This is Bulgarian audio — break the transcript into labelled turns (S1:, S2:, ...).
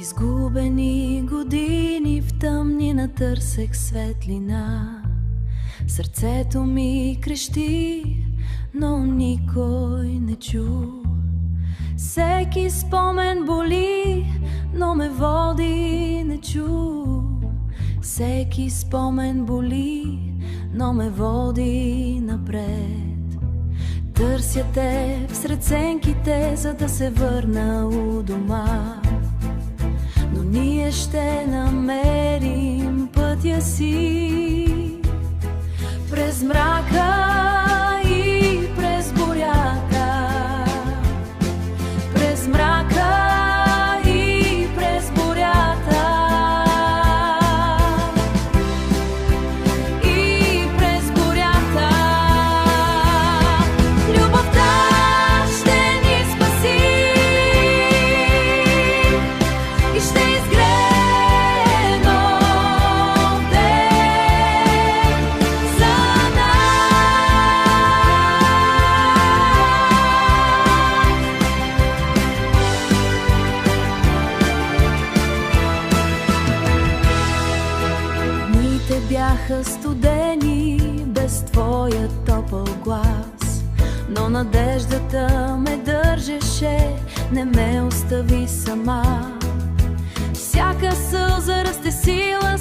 S1: Изгубени години в тъмнина търсех светлина. Сърцето ми крещи, но никой не чу. Всеки спомен боли, но ме води не чу. Всеки спомен боли, но ме води напред. Търся те всред сенките, за да се върна у дома. Но ние ще намерим пътя си през мрака и през бурята, през мрака и през бурята, и през бурята. Любовта ще ни спаси и ще изгрее нов ден за нас. Дните бяха студени без твоя топъл глас, но надеждата ме държеше, не ме остави сама. Всяка сълза расте сила,